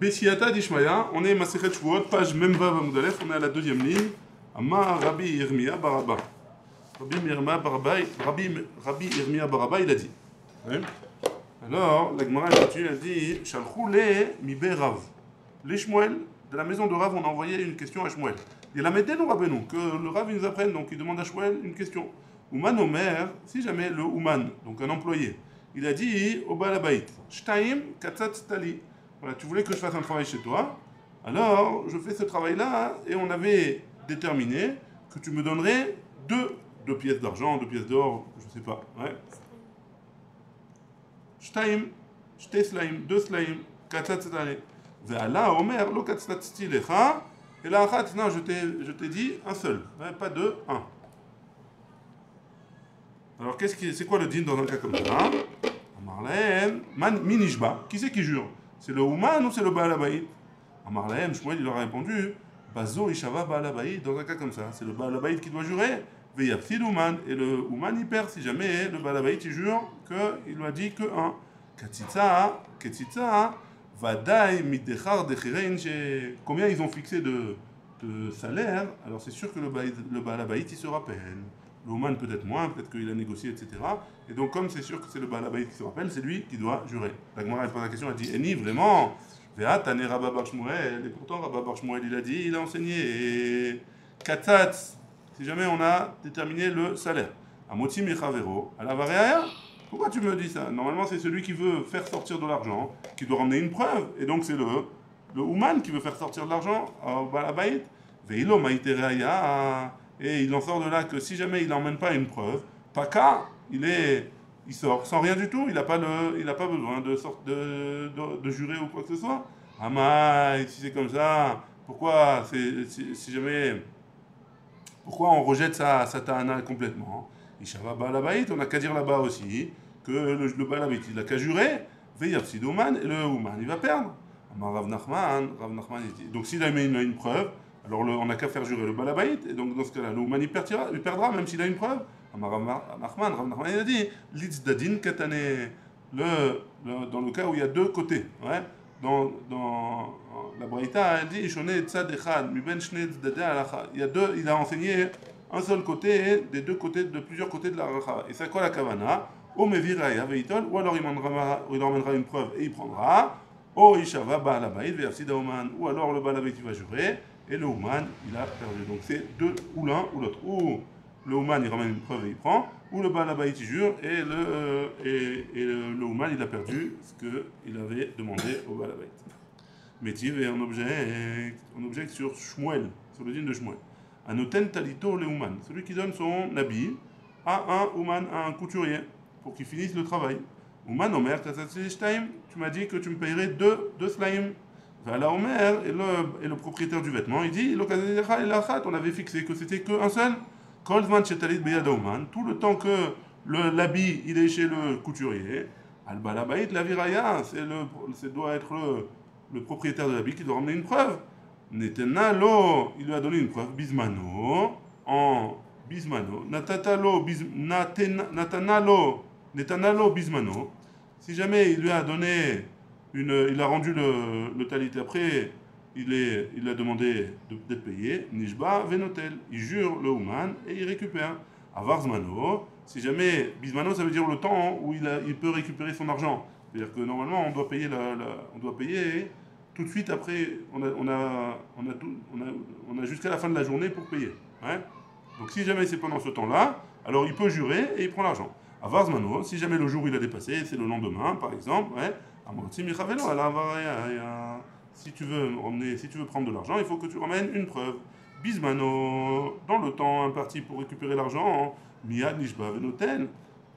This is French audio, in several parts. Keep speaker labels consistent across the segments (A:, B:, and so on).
A: Bessiata d'Ishmaïa, on est Masechet Shvuot, page Memvav Amud Aleph, on est à la deuxième ligne. Amma Rabbi Yirmia Baraba. Rabbi Yirmia Baraba, il a dit. Ouais. Alors, la Gemara elle dit Shalchou le mi Rav. Les Shmuel, de la maison de Rav, on a envoyé une question à Shmuel. Il a mettez nous Rabbeinu, que le Rav il nous apprenne, donc il demande à Shmuel une question. Ouman Omer, si jamais le Ouman, donc un employé, il a dit au Balabait, Shtaim Katzat Tali. Voilà, tu voulais que je fasse un travail chez toi, alors je fais ce travail-là, et on avait déterminé que tu me donnerais deux pièces d'argent, 2 pièces d'or, je sais pas. Ouais. Shtaim, Shte Slaim, 2 Slaim, Katzat Tali. Ve'ala Omer, lo Katzat Tilecha, et là, non, je t'ai dit un seul, ouais, pas deux, un. Alors, c'est quoi le din dans un cas comme ça? Amarlahem, minishba. Qui c'est qui jure? C'est le Ouman ou c'est le Baal Habayit? Amarlahem, Shmuel, il leur a répondu Bazo Ishava Baal Habayit. Dans un cas comme ça, c'est le Baal Habayit qui doit jurer. Veyapsid Ouman. Et le Ouman, il perd si jamais le Baal Habayit, il jure qu'il lui a dit que un. Ketitza, Vadaï, Middechar, Dechirein. Combien ils ont fixé de salaire? Alors, c'est sûr que le Baal Habayit, il se rappelle. Le Ouman peut-être moins, peut-être qu'il a négocié, etc. Et donc, comme c'est sûr que c'est le Baal Habayit qui se rappelle, c'est lui qui doit jurer. La Gemara elle pose la question, elle dit Eni, vraiment Ve'at tane Rabba bar Shmuel. Et pourtant, Rabba bar Shmuel, il a dit, il a enseigné. Et Katzat, si jamais on a déterminé le salaire. Amoti Mechavero, à la Vareaya. Pourquoi tu me dis ça? Normalement, c'est celui qui veut faire sortir de l'argent, qui doit ramener une preuve. Et donc, c'est le Ouman qui veut faire sortir de l'argent au Baal Habayit. Ve'ilo Maïtereaya. Et il en sort de là que si jamais il n'emmène pas une preuve, Paka, il sort sans rien du tout, il n'a pas besoin de jurer ou quoi que ce soit. Amaï, si c'est comme ça, pourquoi on rejette sa ta'ana complètement? Ishava Baal Habayit, on n'a qu'à dire là-bas aussi que le Baal Habayit, il n'a qu'à jurer, Veyapsid Ouman, et le Ouman, il va perdre. Amar Rav Nachman, il dit. Donc s'il a une preuve, alors on n'a qu'à faire jurer le Baal Habayit, et donc dans ce cas-là, le Ouman il perdra, même s'il a une preuve. Rav Nachman il a dit, Litzdadin Katane, dans le cas où il y a deux côtés. Ouais, dans la Braïta, elle dit, Shone Tzad Echad, Miben Shne Tzdadei Halacha. Il a enseigné un seul côté, des deux côtés, de plusieurs côtés de la Halacha. Et c'est quoi la Kavana? O Meviraya Veitol, ou alors il emmènera une preuve et il prendra. O Ishava Baal Habayit Veyapsid Ouman, ou alors le Baal Habayit il va jurer. Et le Ouman, il a perdu. Donc c'est deux, ou l'un ou l'autre. Ou le Ouman, il ramène une preuve et il prend, ou le Baal Habayit, il jure, et le Ouman, il a perdu ce qu'il avait demandé au Baal Habayit. Métiv est un objet sur Shmuel, sur le din de Shmuel. Anoten talito le Ouman, celui qui donne son habit à un Ouman, à un couturier, pour qu'il finisse le travail. Ouman Omer, tu m'as dit que tu me payerais deux slaim. Voilà Omer, et le propriétaire du vêtement, il dit on avait fixé que c'était qu'un seul. Tout le temps que l'habit il est chez le couturier, Al-Baal Habayit la viraya, doit être le propriétaire de l'habit qui doit ramener une preuve. Netenalo, il lui a donné une preuve, Bismano, en Bismano, Netanalo Bismano, si jamais il lui a donné il a rendu le talit. Après, il a demandé d'être payé. Nishba venotel. Il jure le Ouman et il récupère. Avarzmano. Si jamais Bismano, ça veut dire le temps où il peut récupérer son argent. C'est-à-dire que normalement, on doit payer tout de suite après. On a jusqu'à la fin de la journée pour payer. Ouais. Donc si jamais c'est pendant ce temps-là, alors il peut jurer et il prend l'argent. Avarzmano. Si jamais le jour il a dépassé, c'est le lendemain, par exemple. Ouais. Si tu veux prendre de l'argent, il faut que tu ramènes une preuve. Bismano, dans le temps imparti pour récupérer l'argent, Miad Nishba Venoten,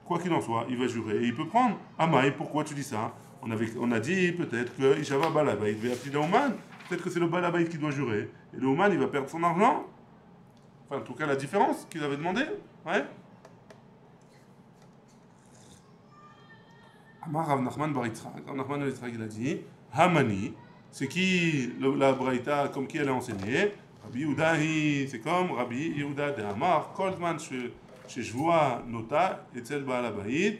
A: quoi qu'il en soit, il va jurer et il peut prendre. Amaï, pourquoi tu dis ça? On a dit peut-être que Ishava Baal Habayit Veyapsid Ouman, peut-être que c'est le Baal Habayit qui doit jurer. Et le Ouman, il va perdre son argent. Enfin, en tout cas, la différence qu'il avait demandé. Ouais. Amar Rav Nachman bar Yitzhak. Rav Nachman bar Yitzhak, il a dit Hamani, c'est qui la Braïta, comme qui elle a enseigné? Rabbi Yehuda, c'est comme Rabbi Yehuda de Amar, Kolzman chez Shvua Nota, Etzel Baal Habayit,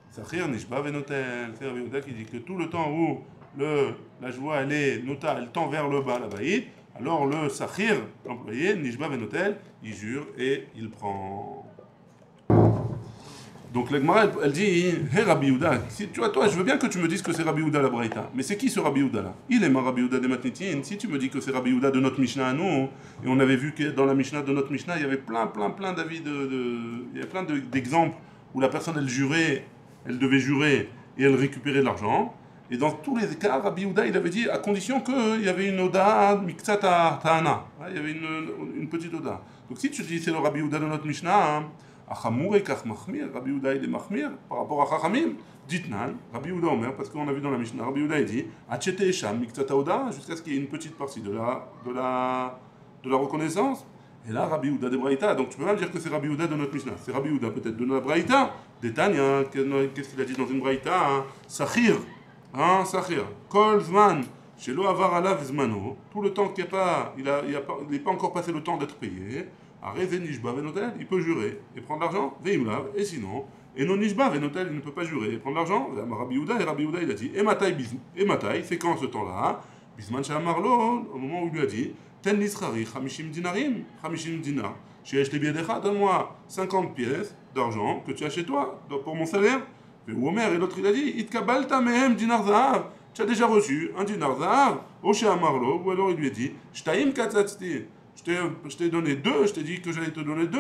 A: Sachir Nishba Venotel. C'est Rabbi Yehuda qui dit que tout le temps où la joie, elle est nota, elle tend vers le bas, la baïd, alors le sakhir, l'employé, nishba venotel, il jure et il prend. Donc la Gemara, elle dit, Hé Rabbi Yehuda, si, tu vois, toi, je veux bien que tu me dises que c'est Rabbi Yehuda la Braïta, mais c'est qui ce Rabbi Yehuda là? Il est ma Rabbi Yehuda des Matnitin. Si tu me dis que c'est Rabbi Yehuda de notre Mishnah à nous, et on avait vu que dans la Mishnah de notre Mishnah, il y avait plein d'avis, il y avait plein d'exemples où la personne, elle jurait, elle devait jurer et elle récupérait de l'argent. Et dans tous les cas, Rabbi Yehuda, il avait dit, à condition qu'il y avait une oda miktsat ta'ana, il y avait une petite oda. Donc si tu dis c'est le Rabbi Yehuda de notre Mishnah, hein, Achamour et Kach Machmir, Rabbi Yehuda il est Machmir par rapport à Chachamim. Ditnan, Rabbi Yehuda Omer, parce qu'on a vu dans la Mishnah, Rabbi Yehuda il dit Achete Esham, Miktsat Oda, jusqu'à ce qu'il y ait une petite partie de la reconnaissance. Et là, Rabbi Yehuda de Braïta, donc tu peux même dire que c'est Rabbi Yehuda de notre Mishnah. C'est Rabbi Yehuda peut-être de notre Braïta. Détagne, qu'est-ce qu'il a dit dans une Braïta hein? Sakhir, hein, Sakhir. Kol Zman, Shelo Avar Alav Zmano, tout le temps qu'il n'est pas encore passé le temps d'être payé. Il peut jurer et prendre l'argent, et sinon, et non nishba venotel, il ne peut pas jurer et prendre l'argent. Rabbi Yehuda, et Rabbi Yehuda il a dit, et matai, c'est quand ce temps-là, bisman shamarlo, au moment où il lui a dit, ten nisrari, chamishim dinarim, chamishim dinar, sheyesh le biedecha, donne-moi 50 pièces d'argent que tu as chez toi pour mon salaire. Et Omer, et l'autre il a dit, itkabalta mehem dinar zahav, tu as déjà reçu un dinar zahav, oshe amarlo, ou alors il lui a dit, shtaim katzatzti. Je t'ai donné 2, je t'ai dit que j'allais te donner 2.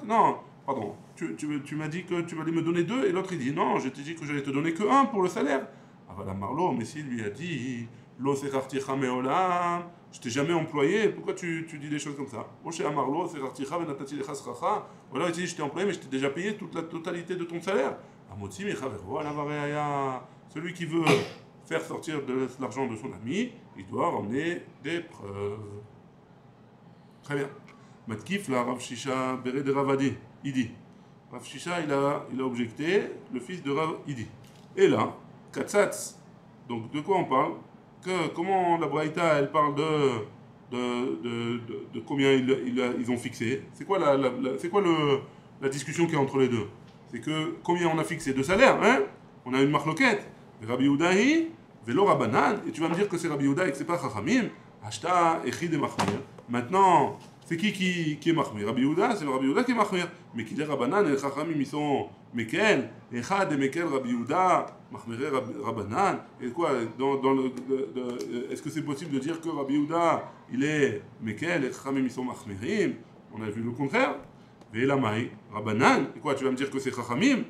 A: Non, pardon, tu m'as dit que tu allais me donner 2 et l'autre il dit non, je t'ai dit que j'allais te donner que 1 pour le salaire. Avala Marlo, mais s'il lui a dit je t'ai jamais employé, pourquoi tu dis des choses comme ça? Voilà, il dit je t'ai employé mais je t'ai déjà payé toute la totalité de ton salaire. Celui qui veut faire sortir de l'argent de son ami, il doit ramener des preuves. Très bien. Matkif, la Rav Shisha Beret de Ravadi, il dit. Rav Shisha, il a objecté, le fils de Rav Idi. Et là, Katsatz, donc de quoi on parle? Comment la Braïta, elle parle de combien ils ont fixé? C'est quoi la discussion qui est entre les deux? C'est que combien on a fixé de salaire, hein? On a une marloquette. Rabbi Yehudahi, Velo Rabbanan, et tu vas me dire que c'est Rabbi Yehuda et que c'est pas Chachamim. Ashta Echid et Machmir. Maintenant, c'est qui est Machmir? Rabbi Yehuda, c'est le Rabbi Yehuda qui est Machmir. Mais qui est Rabbanan et les Chachamim, ils sont Mekel. Echad et Mekel Rabbi Yehuda, Machmir Rabbanan. Et quoi, est-ce que c'est possible de dire que Rabbi Yehuda, il est Mekel et les Chachamim, ils sont Machmirim? On a vu le contraire. Ve'ela Mai, Rabbanan. Et quoi, tu vas me dire que c'est Chachamim?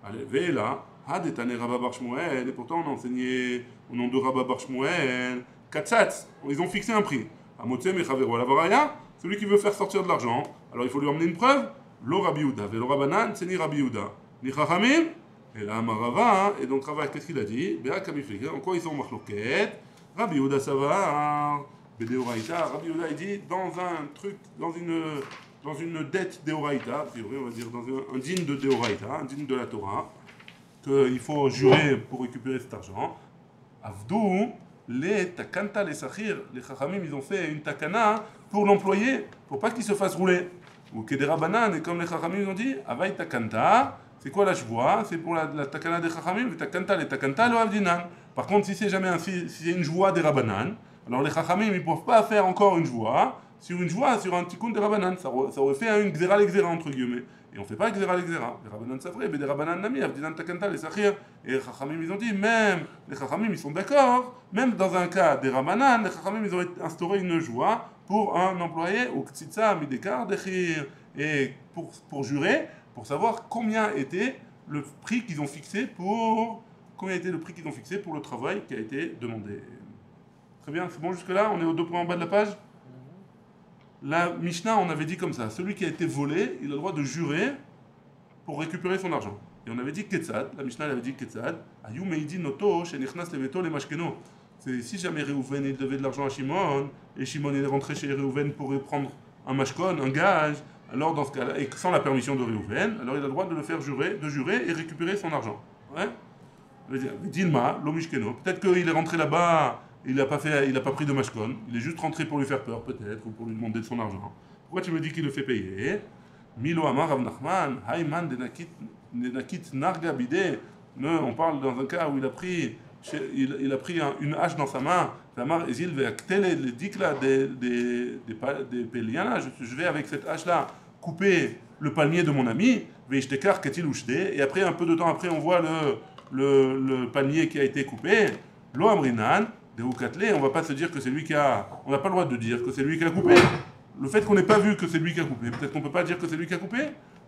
A: Allez, Ve'ela. Et pourtant on a enseigné au nom de Rabba Bar Shmuel, Katsatz, ils ont fixé un prix. Celui qui veut faire sortir de l'argent, alors il faut lui emmener une preuve. Lo Rabbi Yehuda, Velo Rabbanan, c'est ni Rabbi Yehuda, ni Chachamim, et là Marava, et donc Rava, qu'est-ce qu'il a dit? En quoi ils sont marloquettes? Rabbi Yehuda ça va, Bedeoraïta, Rabbi Yehuda il dit dans un truc, dans une dette Deoraïta, a priori on va dire dans un digne de Deoraïta, un digne de la Torah, qu'il faut jurer pour récupérer cet argent. Avdou, les takanta, les sakhir, les chachamim, ils ont fait une takana pour l'employé, pour pas qu'il se fasse rouler. Ou kedera banan, et comme les chachamim ils ont dit, avay takanta, c'est quoi la joie? C'est pour la takana des chachamim, les takanta le avdinan. Par contre, si c'est une joie des rabanan, alors les chachamim ils peuvent pas faire encore une joie sur un tikkun des rabanan. Ça aurait fait une xéra l'exéra entre guillemets. Et on ne fait pas xéra l'exéra. Les rabanan savraient, mais des rabanan nami, avdinan takanta, les sakhir. Et les chachamim ils ont dit, même les chachamim ils sont d'accord, même dans un cas des rabanan, les chachamim ils ont instauré une joie pour un employé au ktitsa midekar dechir. Et pour jurer, pour savoir combien était le prix qu'ils ont fixé pour le travail qui a été demandé. Très bien, c'est bon jusque-là? On est aux 2 points en bas de la page? La Mishnah, on avait dit comme ça, celui qui a été volé, il a le droit de jurer pour récupérer son argent. Et on avait dit Ketzad, la Mishnah avait dit Ketzad, Ayu meidi noto shenichnas leveto le mashkeno. C'est si jamais Réhouven il devait de l'argent à Shimon, et Shimon il est rentré chez Réhouven pour prendre un mashkon, un gage, alors dans ce cas-là, et sans la permission de Réhouven, alors il a le droit de le faire jurer et récupérer son argent. Ouais? Dilma, l'omishkeno, peut-être qu'il est rentré là-bas, il n'a pas pris de mashkon, il est juste rentré pour lui faire peur peut-être, ou pour lui demander de son argent. Pourquoi tu me dis qu'il le fait payer? Milo Amar Rav Nachman, Hayman denakit narga bide, On parle dans un cas où il a pris une hache dans sa main. Tamar Ezil le dikla des péliana. Je vais avec cette hache-là couper le palmier de mon ami. Et après, un peu de temps après, on voit le palmier qui a été coupé. Lo amrinan, de Ukatle, on va pas se dire que c'est lui qui a. On n'a pas le droit de dire que c'est lui qui a coupé. Le fait qu'on n'ait pas vu que c'est lui qui a coupé, peut-être qu'on peut pas dire que c'est lui qui a coupé.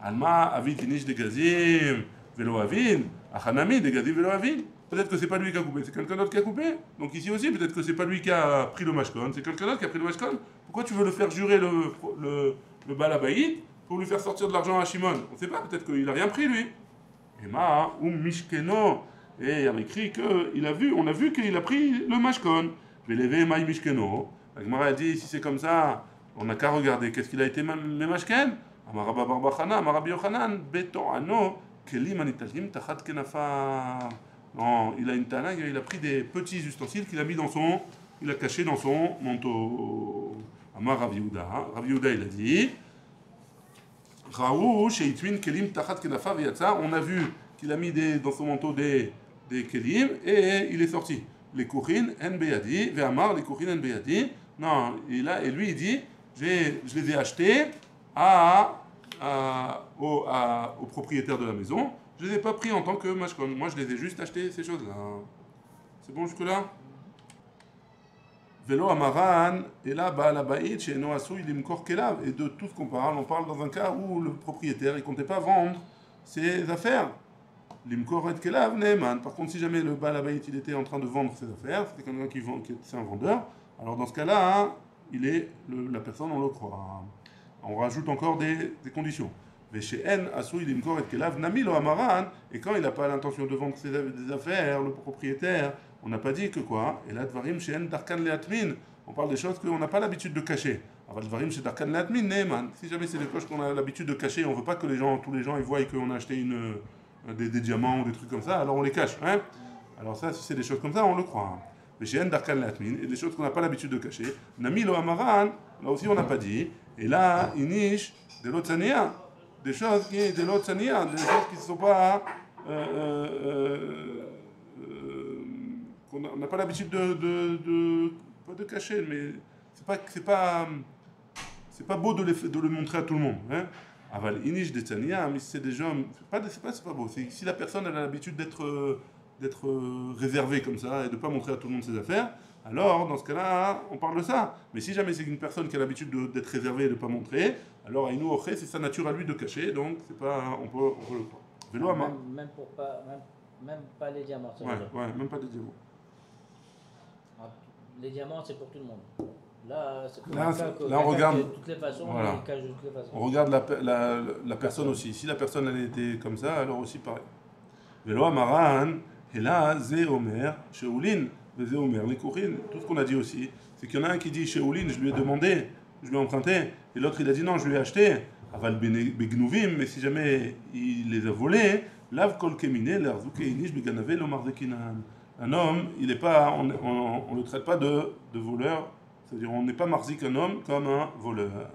A: Alma, Avit, Inish, de Gazim, Velo Avin, Achanami, de Gazim, Velo Avin. Peut-être que c'est pas lui qui a coupé, c'est quelqu'un d'autre qui a coupé. Donc ici aussi, peut-être que c'est pas lui qui a pris le mashkon, c'est quelqu'un d'autre qui a pris le mashkon. Pourquoi tu veux le faire jurer le balabaïd pour lui faire sortir de l'argent à Shimon? On ne sait pas, peut-être qu'il a rien pris lui. Ema, Mishkeno. Et il y avait écrit on a vu qu'il a pris le mashkon. Velevé Maï Mishkeno. La Gemara a dit, si c'est comme ça, on n'a qu'à regarder qu'est-ce qu'il a été mashken. Amaraba Barbachana, Amarabi Yochanan, Beto Ano, Kelim Anitalim, Tachat Kenafa. Non, il a une tana, il a pris des petits ustensiles qu'il a mis il a caché dans son manteau. Amar Rav Yehuda. Rav Yehuda, il a dit, Raou, Sheitwin, Kelim, Tachat Kenafa, Veyatsa. On a vu qu'il a mis dans son manteau des kelim et il est sorti. Les kourines en beyadi, ve'amar les kourines en beyadi. Non, et lui il dit, je les ai achetés au propriétaire de la maison. Je les ai pas pris en tant que mashkon. Moi je les ai juste achetés ces choses-là. C'est bon jusque là? Velo amaran et là baal habayit chez Noasou il imkor kelav. Et de tout ce qu'on parle, on parle dans un cas où le propriétaire il comptait pas vendre ses affaires. L'imkor et kelav neeman. Par contre, si jamais le baal habayit il était en train de vendre ses affaires, c'était quelqu'un c'est un vendeur. Alors dans ce cas-là, hein, la personne on le croit. On rajoute encore des conditions. Et quand il n'a pas l'intention de vendre des affaires, le propriétaire, on n'a pas dit que quoi. Et là, dvarim she'en darkan leatmin. On parle des choses qu'on n'a pas l'habitude de cacher. Alors, dvarim she'en darkan leatmin, neeman. Si jamais c'est des choses qu'on a l'habitude de cacher, on ne veut pas que tous les gens ils voient qu'on a acheté des diamants ou des trucs comme ça, alors on les cache. Hein. Alors ça, si c'est des choses comme ça, on le croit. Mais she'en darkan leatmin, et des choses qu'on n'a pas l'habitude de cacher. Nami lo amaran, là aussi on n'a pas dit. Et là, inish de l'otsania. Des choses qui de l'autre sania, des choses qui ne sont pas qu'on n'a pas l'habitude pas de cacher, mais c'est pas beau de le montrer à tout le monde. Hein. Aval inish de tsania, mais c'est des gens, c'est pas beau. Si la personne elle a l'habitude d'être réservée comme ça et de pas montrer à tout le monde ses affaires, alors dans ce cas-là, on parle de ça. Mais si jamais c'est une personne qui a l'habitude d'être réservée et de pas montrer, alors Aïnou Oché, c'est sa nature à lui de cacher, donc c'est pas, on peut le croire. Vélo Ama.
B: Même pas les diamants.
A: Ouais, même pas des diamants.
B: Les diamants, c'est pour tout le monde. Là,
A: on regarde
B: de toutes les façons,
A: voilà.
B: il cache de toutes les façons.
A: On regarde la personne aussi. Si la personne elle était comme ça, alors aussi pareil. Vélo Amaran, et là, Zé Omer, Sheoulin, Zé Omer, les Kourines, tout ce qu'on a dit aussi, c'est qu'il y en a un qui dit Sheoulin, je lui ai demandé, je lui ai emprunté, et l'autre il a dit non, je lui ai acheté. Aval Begnuvim, mais si jamais il les a volés, Lav Kol Kemine, Larzouke Inish Beganave, Lomar Zekinan. Un homme, il est pas, on ne le traite pas de voleur, c'est-à-dire on n'est pas marzik un homme comme un voleur.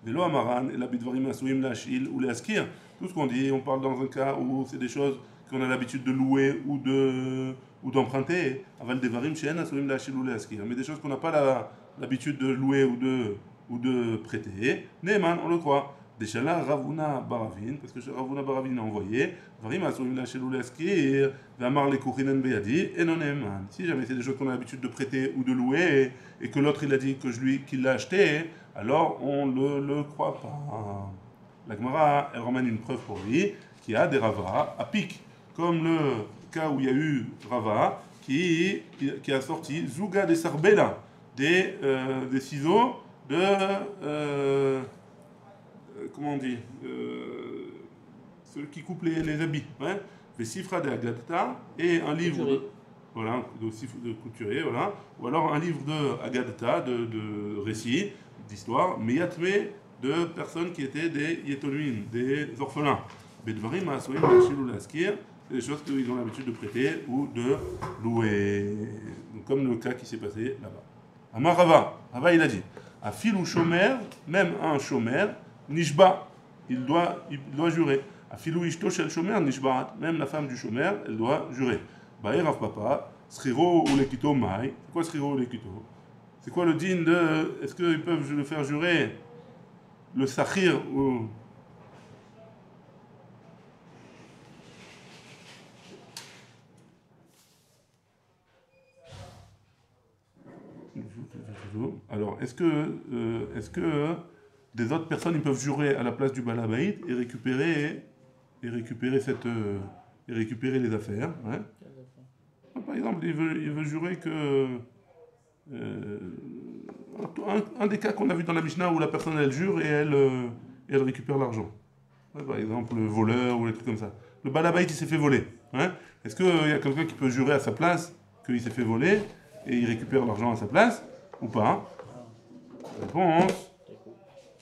A: Vélo Amaran, et la Bidvarim Asouim, Lachil ou Askir, tout ce qu'on dit, on parle dans un cas où c'est des choses qu'on a l'habitude de louer ou d'emprunter. Aval Devarim, Shen, Asouim, Lachil ou Askir. Mais des choses qu'on n'a pas l'habitude de louer ou de prêter. Neeman, on le croit. Deshala Ravuna Baravin, parce que Ravuna Baravin a envoyé, Varim Asouim Lachel ou Leskir, Vamar les Kourinen Beyadi, et non Neeman. Si jamais c'est des choses qu'on a l'habitude de prêter ou de louer, et que l'autre il a dit qu'il l'a acheté, alors on ne le croit pas. La Gemara, elle ramène une preuve pour lui, qui a des Rava à pic, comme le cas où il y a eu Rava, qui a sorti Zouga des Sarbela, des ciseaux comment on dit ceux qui coupent les habits, hein, les Sifra de Agadata et un livre voilà, de couturier, voilà, ou alors un livre de Agadata, de récits, d'histoire, mais yatme de personnes qui étaient des yetonuim, des orphelins. Bedvarim Asouim Lachil Laskir, c'est des choses qu'ils ont l'habitude de prêter ou de louer. Donc, comme le cas qui s'est passé là-bas. Amar Rava il a dit, à fil ou chômeur, même un chômeur, Nishba, il doit jurer. Afilou ishto shel shomer nishbaat. Même la femme du shomer, elle doit jurer. Ba'erav papa, sriro ou lekito mai. C'est quoi sriro ou lekito? C'est quoi le din de. Est-ce qu'ils peuvent le faire jurer le sakhir ou. Alors, est-ce que des autres personnes ils peuvent jurer à la place du balabaït et récupérer les affaires, hein? Par exemple, il veut jurer que un des cas qu'on a vu dans la Mishnah où la personne elle jure et elle récupère l'argent. Ouais, par exemple, le voleur ou des trucs comme ça. Le balabaït il s'est fait voler, hein? Est-ce qu'il y a quelqu'un qui peut jurer à sa place qu'il s'est fait voler et il récupère l'argent à sa place ou pas? Réponse.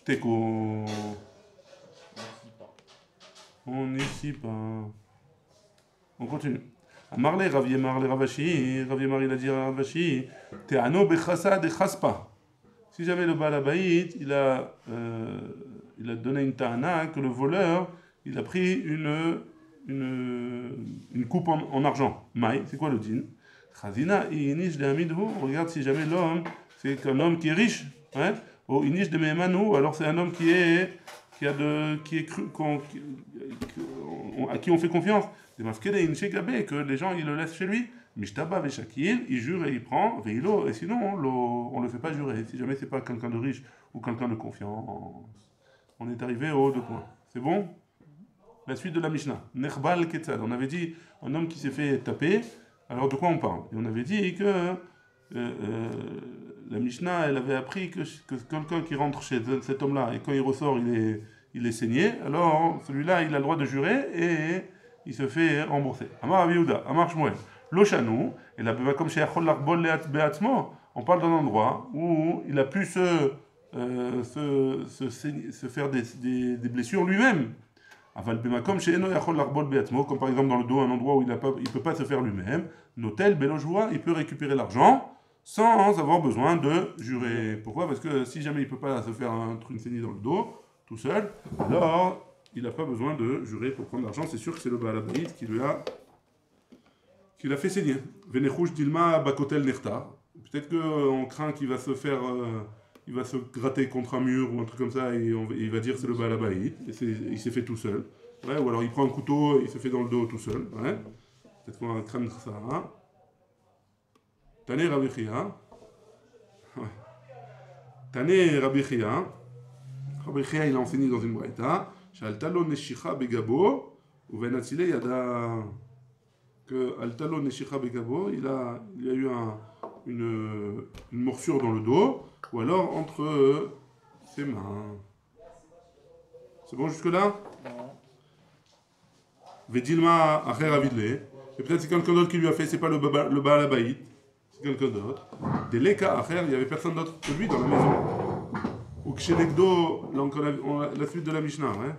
A: Teko. On n'ici pas. On continue. Amarle Rav Yemar le Ravashi, Rav Yemar il a dit à Ravashi, Te'ano bechasa de chaspa. Si jamais le balabaït il a donné une ta'ana que le voleur il a pris une coupe en argent. Maï, c'est quoi le din? Chazina inish de amidhu. Regarde si jamais l'homme c'est un homme qui est riche, hein? Ou inish de mehmanu, alors c'est un homme à qui on fait confiance. Que les gens ils le laissent chez lui. Mishtaba veshakil, il jure et il prend, veilo, et sinon on le fait pas jurer. Si jamais c'est pas quelqu'un de riche ou quelqu'un de confiance. On est arrivé au haut de point. C'est bon? La suite de la Mishnah. Nechbal ketzad. On avait dit un homme qui s'est fait taper. Alors de quoi on parle? Et on avait dit que la Mishnah elle avait appris que quelqu'un qui rentre chez cet homme-là et quand il ressort il est saigné. Alors celui-là il a le droit de jurer et il se fait rembourser. Amar Rabbi Yehuda, Amar Shmuel, Loshanu, et là, comme chez Achol Larbol Beatzmo, on parle d'un endroit où il a pu se faire des blessures lui-même. Aval Bemakom chez Eno Achol Larbol Beatzmo, comme par exemple dans le dos, un endroit où il ne peut pas se faire lui-même. Notel Belojoua, il peut récupérer l'argent sans avoir besoin de jurer. Pourquoi? Parce que si jamais il ne peut pas se faire une saignée dans le dos, tout seul, alors il n'a pas besoin de jurer pour prendre l'argent, c'est sûr que c'est le balabaït qui l'a fait saigner. Venechouch dilma bakotel nerta. Peut-être qu'on craint qu'il va se faire, il va se gratter contre un mur ou un truc comme ça et il va dire c'est le balabaït, et il s'est fait tout seul. Ouais, ou alors il prend un couteau, il se fait dans le dos tout seul. Ouais. Peut-être qu'on va craindre ça. Hein. Tané Rabbi Chia. Ouais. Tané Rabbi Chia. Rabbi Chia il a enseigné dans une braïta. Shaltalo neshicha begabo ou venatzile yada que altalo neshicha begabo il a eu une morsure dans le dos ou alors entre ses mains. C'est bon jusque là? Vedilma acher avidle et peut-être c'est quelqu'un d'autre qui lui a fait, c'est pas le balabaït, c'est quelqu'un d'autre. Deleka acher, il y avait personne d'autre que lui dans la maison. Ou Kshenegdo, là encore la suite de la Mishnah, hein?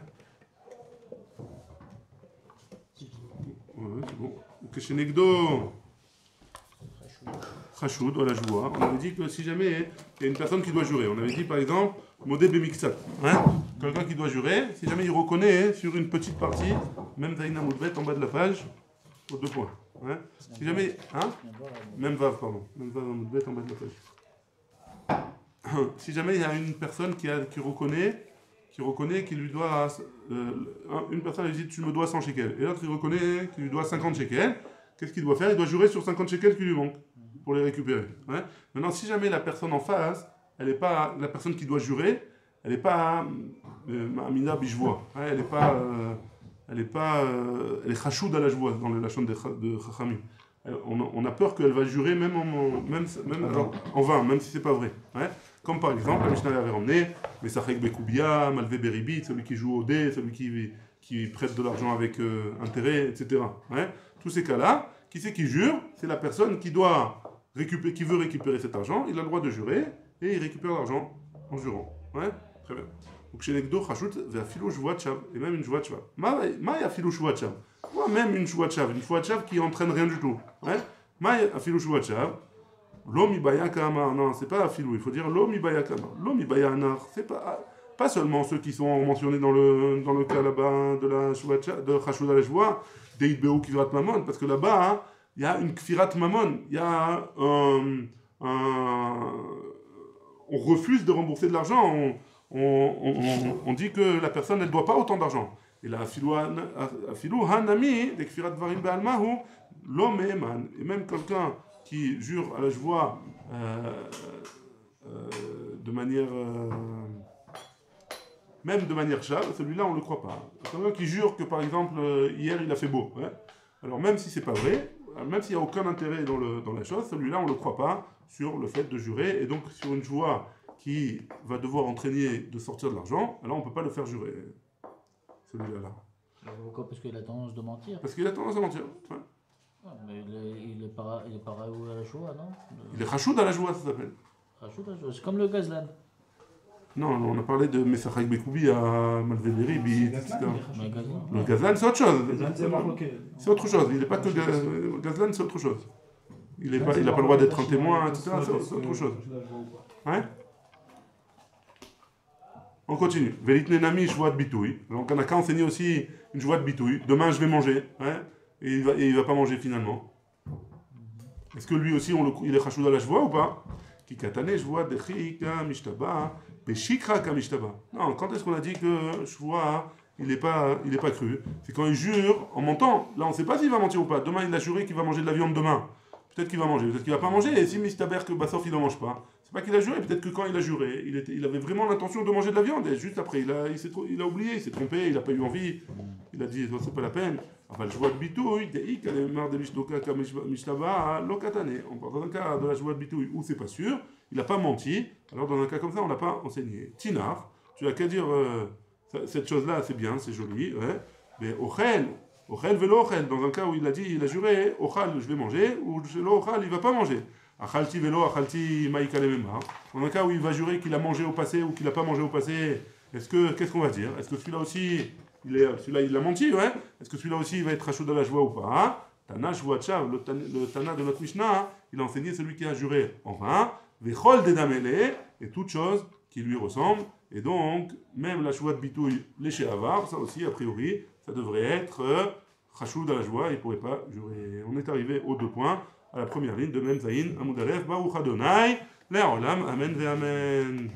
A: Ouais, c'est bon. Ou Kshenegdo, Chachoud, la joie. On avait dit que si jamais il y a une personne qui doit jurer, on avait dit par exemple, Modé Bemixat, hein? Quelqu'un qui doit jurer, si jamais il reconnaît sur une petite partie, même Zaina Moudbet en bas de la page, aux 2 points. Hein? Si jamais, hein? Même Vav, pardon. Même Vav Moudbet en bas de la page. Si jamais il y a une personne qui reconnaît qu'il lui doit une personne lui dit tu me dois 100 shekels et l'autre il reconnaît qu'il lui doit 50 shekels, qu'est-ce qu'il doit faire? Il doit jurer sur 50 shekels qui lui manquent pour les récupérer. Ouais. Maintenant si jamais la personne en face, elle est pas la personne qui doit jurer, elle n'est pas Amina Bijvoa, elle est chachoud à la joie dans le lachon de Chachamim. On a peur qu'elle va jurer même en vain, même si c'est pas vrai. Ouais. Comme par exemple, la Mishnah avait ramené Mesachek Bekoubia, Malvé Beribit, celui qui joue au dé, celui qui prête de l'argent avec intérêt, etc. Ouais. Tous ces cas-là, qui c'est qui jure? C'est la personne qui veut récupérer cet argent, il a le droit de jurer et il récupère l'argent en jurant. Ouais. Très bien. Donc chez Negdo, Chachut, Ve'afilou Shvuat Shav, et même une Shvuat Shav. Ma Afilou Shvuat Shav. Même une Shvuat Shav qui entraîne rien du tout. Ouais. Ma Afilou Shvuat Shav. L'homme ibaya kama, non, c'est pas afilou, il faut dire l'homme ibaya kama. L'homme ibaya anar, c'est pas pas seulement ceux qui sont mentionnés dans le cas là-bas de la de Chashud al-Shvoa, des Idbeu Kfirat Mamon, parce que là-bas, hein, il y a une Kfirat Mamon, il y a on refuse de rembourser de l'argent, on dit que la personne ne doit pas autant d'argent. Et là, Afilou Hanami, des Kfirat Varim Be'almahu, l'homme et même quelqu'un qui jure à la joie de manière même de manière chave, celui-là on ne le croit pas. Quelqu'un qui jure que par exemple hier il a fait beau, ouais. Alors même si c'est pas vrai, même s'il n'y a aucun intérêt dans la chose, celui-là on ne le croit pas sur le fait de jurer, et donc sur une joie qui va devoir entraîner de sortir de l'argent, alors on ne peut pas le faire jurer, celui-là.
B: Pourquoi? Parce qu'il a tendance de mentir.
A: Parce qu'il a tendance à mentir. Ouais.
B: Ah, mais il est pas raoul à la Shoah, non?
A: Il est Chachoud à la joie, ça s'appelle.
B: Chachoud à la Shoah, c'est comme le gazlan.
A: Non, on a parlé de Messachak Bekoubi à Malvéléry, etc. Le Gazlan, c'est autre chose. C'est autre chose. Il n'est pas que Gazlan, c'est autre chose. Il n'a pas le droit d'être un témoin, etc. C'est autre chose. Hein? On continue. Velitne Nami, joie de bitouille. Donc on a qu'à enseigner aussi une joie de bitouille. Demain, je vais manger. Hein? Et il va pas manger finalement. Est-ce que lui aussi, il est Chachoud à la joie ou pas? Qui katane joie de chika mishtaba. Non, quand est-ce qu'on a dit que Shvoa, il n'est pas cru? C'est quand il jure en mentant. Là, on ne sait pas s'il va mentir ou pas. Demain, il a juré qu'il va manger de la viande demain. Peut-être qu'il va manger, peut-être qu'il ne va pas manger. Et si Mistaber que Bassof, il n'en mange pas, c'est pas qu'il a juré. Peut-être que quand il a juré, il avait vraiment l'intention de manger de la viande. Et juste après, il a oublié, il s'est trompé, il n'a pas eu envie. Il a dit, c'est pas la peine. Enfin, le joie de bitouille, il est marre de mishtaba, lokatane. On parle dans un cas de la joie de bitouille où c'est pas sûr. Il n'a pas menti, alors dans un cas comme ça, on n'a pas enseigné. Tinar, tu n'as qu'à dire cette chose-là, c'est bien, c'est joli, ouais. Mais ochel velo ochel, dans un cas où il a juré, ochal, je vais manger, ou velo ochal, il ne va pas manger. Achalti velo, achalti maïkalemema. Dans un cas où il va jurer qu'il a mangé au passé ou qu'il n'a pas mangé au passé, qu'est-ce qu'on va dire? Est-ce que celui-là aussi, celui-là il a menti, ouais? Est-ce que celui-là aussi il va être rachou de la joie ou pas, hein? Tana joie tchav, le Tana de notre Mishnah, il a enseigné celui qui a juré en vain. Vechol dedamele, et toute chose qui lui ressemble, et donc même la joie de bitouille léché avar, ça aussi a priori ça devrait être chachoud à la joie, il ne pourrait pas jurer. On est arrivé aux 2 points, à la première ligne de Mem Zayin Amud Aleph, Baruch Adonai, Le'olam, Amen ve Amen.